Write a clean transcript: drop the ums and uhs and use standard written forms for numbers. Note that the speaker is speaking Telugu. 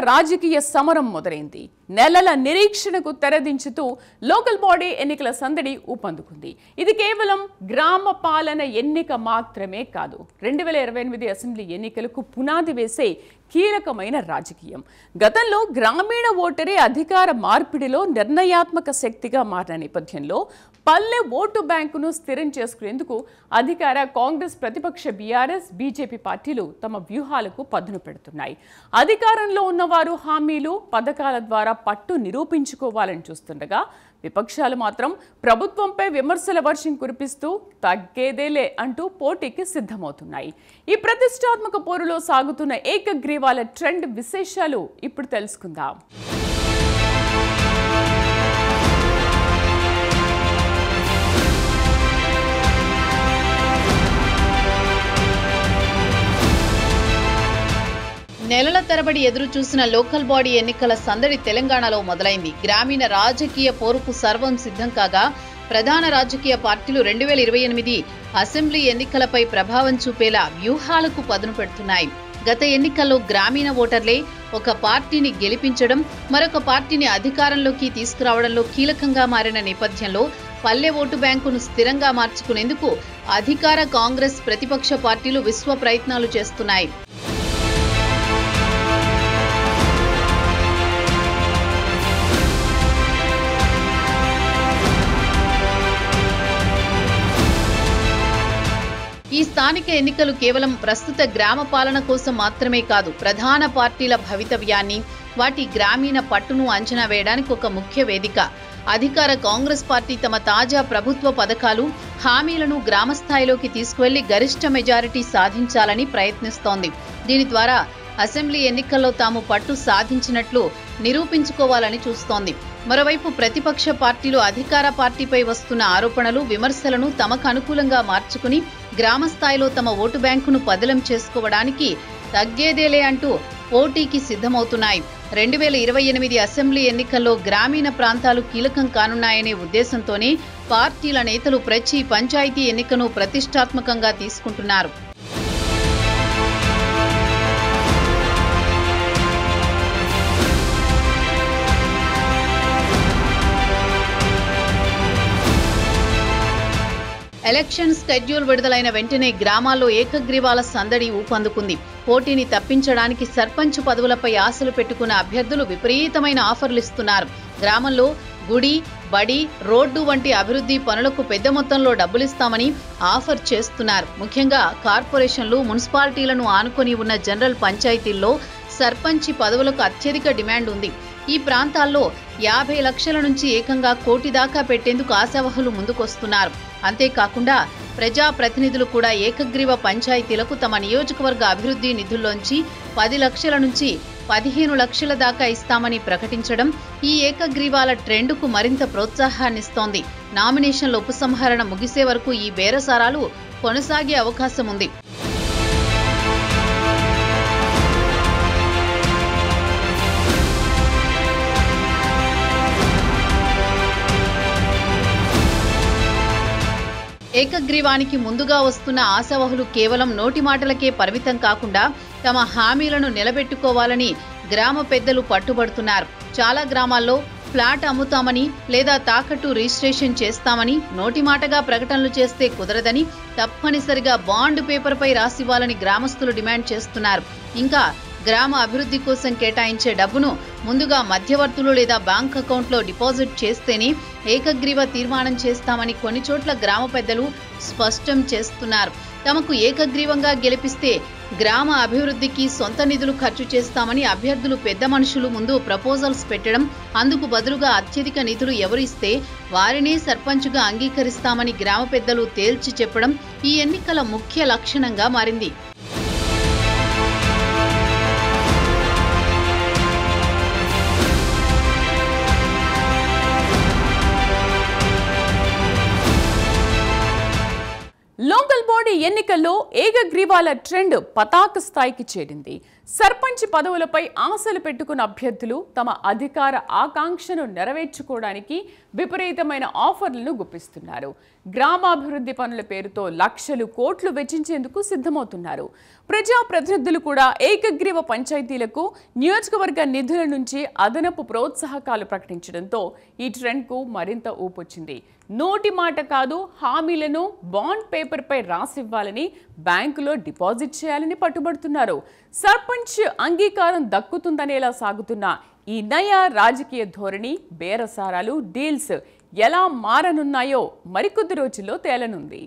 రాజకీయ సమరం మొదలైంది. నెలల నిరీక్షణకు తెరదించుతూ లోకల్ బాడీ ఎన్నికల సందడి ఊపందుకుంది. ఇది కేవలం గ్రామ పాలన ఎన్నిక మాత్రమే కాదు, 2028 అసెంబ్లీ ఎన్నికలకు పునాది వేసే కీలకమైన రాజకీయం. గతంలో గ్రామీణ ఓటరే అధికార మార్పిడిలో నిర్ణయాత్మక శక్తిగా మారిన నేపథ్యంలో పల్లె ఓటు బ్యాంకును స్థిరం చేసుకునేందుకు అధికార కాంగ్రెస్, ప్రతిపక్ష బీఆర్ఎస్, బీజేపీ పార్టీలు తమ వ్యూహాలకు పదును పెడుతున్నాయి. అధికారంలో ఉన్నవారు హామీలు, పథకాల ద్వారా పట్టు నిరూపించుకోవాలని చూస్తుండగా విపక్షాలు మాత్రం ప్రభుత్వంపై విమర్శల వర్షం కురిపిస్తూ తగ్గేదేలే అంటూ పోటీకి సిద్ధమవుతున్నాయి. ఈ ప్రతిష్టాత్మక పోరులో సాగుతున్న ఏకగ్రీవాల ట్రెండ్ విశేషాలు ఇప్పుడు తెలుసుకుందాం. నెలల తరబడి ఎదురు చూసిన లోకల్ బాడీ ఎన్నికల సందడి తెలంగాణలో మొదలైంది. గ్రామీణ రాజకీయ పోరుకు సర్వం సిద్ధం కాగా ప్రధాన రాజకీయ పార్టీలు 2028 అసెంబ్లీ ఎన్నికలపై ప్రభావం చూపేలా వ్యూహాలకు పదును పెడుతున్నాయి. గత ఎన్నికల్లో గ్రామీణ ఓటర్లే ఒక పార్టీని గెలిపించడం, మరొక పార్టీని అధికారంలోకి తీసుకురావడంలో కీలకంగా మారిన నేపథ్యంలో పల్లె ఓటు బ్యాంకును స్థిరంగా మార్చుకునేందుకు అధికార కాంగ్రెస్, ప్రతిపక్ష పార్టీలు విశ్వ ప్రయత్నాలు చేస్తున్నాయి. ఈ స్థానిక ఎన్నికలు కేవలం ప్రస్తుత గ్రామ పాలన కోసం మాత్రమే కాదు, ప్రధాన పార్టీల భవితవ్యాన్ని, వాటి గ్రామీణ పట్టును అంచనా వేయడానికి ఒక ముఖ్య వేదిక. అధికార కాంగ్రెస్ పార్టీ తమ తాజా ప్రభుత్వ పథకాలు, హామీలను గ్రామ స్థాయిలోకి తీసుకువెళ్లి గరిష్ట మెజారిటీ సాధించాలని ప్రయత్నిస్తోంది. దీని ద్వారా అసెంబ్లీ ఎన్నికల్లో తాము పట్టు సాధించినట్లు నిరూపించుకోవాలని చూస్తోంది. మరోవైపు ప్రతిపక్ష పార్టీలు అధికార పార్టీపై వస్తున్న ఆరోపణలు, విమర్శలను తమకు అనుకూలంగా మార్చుకుని గ్రామ స్థాయిలో తమ ఓటు బ్యాంకును పదిలం చేసుకోవడానికి తగ్గేదేలే అంటూ పోటీకి సిద్ధమవుతున్నాయి. 2028 అసెంబ్లీ ఎన్నికల్లో గ్రామీణ ప్రాంతాలు కీలకం కానున్నాయనే ఉద్దేశంతోనే పార్టీల నేతలు ప్రతి పంచాయతీ ఎన్నికను ప్రతిష్టాత్మకంగా తీసుకుంటున్నారు. ఎలక్షన్ స్కెడ్యూల్ విడుదలైన వెంటనే గ్రామాల్లో ఏకగ్రీవాల సందడి ఊపందుకుంది. పోటీని తప్పించడానికి సర్పంచ్ పదవులపై ఆశలు పెట్టుకున్న అభ్యర్థులు విపరీతమైన ఆఫర్లు ఇస్తున్నారు. గ్రామంలో గుడి, బడి, రోడ్డు వంటి అభివృద్ధి పనులకు పెద్ద మొత్తంలో డబ్బులిస్తామని ఆఫర్ చేస్తున్నారు. ముఖ్యంగా కార్పొరేషన్లు, మున్సిపాలిటీలను ఆనుకొని ఉన్న జనరల్ పంచాయతీల్లో సర్పంచి పదవులకు అత్యధిక డిమాండ్ ఉంది. ఈ ప్రాంతాల్లో 50 లక్షల నుంచి ఏకంగా 1 కోటి దాకా పెట్టేందుకు ఆశావహులు ముందుకొస్తున్నారు. అంతేకాకుండా ప్రజాప్రతినిధులు కూడా ఏకగ్రీవ పంచాయతీలకు తమ నియోజకవర్గ అభివృద్ధి నిధుల్లోంచి 10 లక్షల నుంచి 15 లక్షల దాకా ఇస్తామని ప్రకటించడం ఈ ఏకగ్రీవాల ట్రెండ్కు మరింత ప్రోత్సాహాన్నిస్తోంది. నామినేషన్ల ఉపసంహరణ ముగిసే వరకు ఈ బేరసారాలు కొనసాగే అవకాశం ఉంది. ఏకగ్రీవానికి ముందుగా వస్తున్న ఆశావహులు కేవలం నోటి మాటలకే పరిమితం కాకుండా తమ హామీలను నిలబెట్టుకోవాలని గ్రామ పెద్దలు పట్టుబడుతున్నారు. చాలా గ్రామాల్లో ఫ్లాట్ అమ్ముతామని లేదా తాకట్టు రిజిస్ట్రేషన్ చేస్తామని నోటి మాటగా ప్రకటనలు చేస్తే కుదరదని తప్పనిసరిగా బాండ్ పేపర్పై రాసివ్వాలని గ్రామస్తులు డిమాండ్ చేస్తున్నారు. ఇంకా గ్రామ అభివృద్ధి కోసం కేటాయించే డబ్బును ముందుగా మధ్యవర్తులు లేదా బ్యాంక్ అకౌంట్లో డిపాజిట్ చేస్తేనే ఏకగ్రీవ తీర్మానం చేస్తామని కొన్ని చోట్ల గ్రామ పెద్దలు స్పష్టం చేస్తున్నారు. తమకు ఏకగ్రీవంగా గెలిపిస్తే గ్రామ అభివృద్ధికి సొంత నిధులు ఖర్చు చేస్తామని అభ్యర్థులు పెద్ద మనుషులు ముందు ప్రపోజల్స్ పెట్టడం, అందుకు బదులుగా అత్యధిక నిధులు ఎవరిస్తే వారినే సర్పంచ్గా అంగీకరిస్తామని గ్రామ పెద్దలు తేల్చి చెప్పడం ఈ ఎన్నికల ముఖ్య లక్షణంగా మారింది. లోకల్ బాడీ ఎన్నికల్లో ఏకగ్రీవాల ట్రెండ్ పతాక స్థాయికి చేరింది. సర్పంచ్ పదవులపై ఆశలు పెట్టుకున్న అభ్యర్థులు తమ అధికార ఆకాంక్షను నెరవేర్చుకోవడానికి విపరీతమైన ఆఫర్లను గుప్పిస్తున్నారు. గ్రామాభివృద్ధి పనుల పేరుతో లక్షలు కోట్లు వెచ్చించేందుకు సిద్ధమవుతున్నారు. ప్రజాప్రతినిధులు కూడా ఏకగ్రీవ పంచాయతీలకు నియోజకవర్గ నిధుల నుంచి అదనపు ప్రోత్సాహకాలు ప్రకటించడంతో ఈ ట్రెండ్కు మరింత ఊపొచ్చింది. నోటి మాట కాదు, హామీలను బాండ్ పేపర్పై రాసివ్వాలని, బ్యాంకులో డిపాజిట్ చేయాలని పట్టుబడుతున్నారు. సర్పంచ్ అంగీకారం దక్కుతుందనేలా సాగుతున్న ఈ నయా రాజకీయ ధోరణి, బేరసారాలు, డీల్స్ ఎలా మారనున్నాయో మరికొద్ది రోజుల్లో తేలనుంది.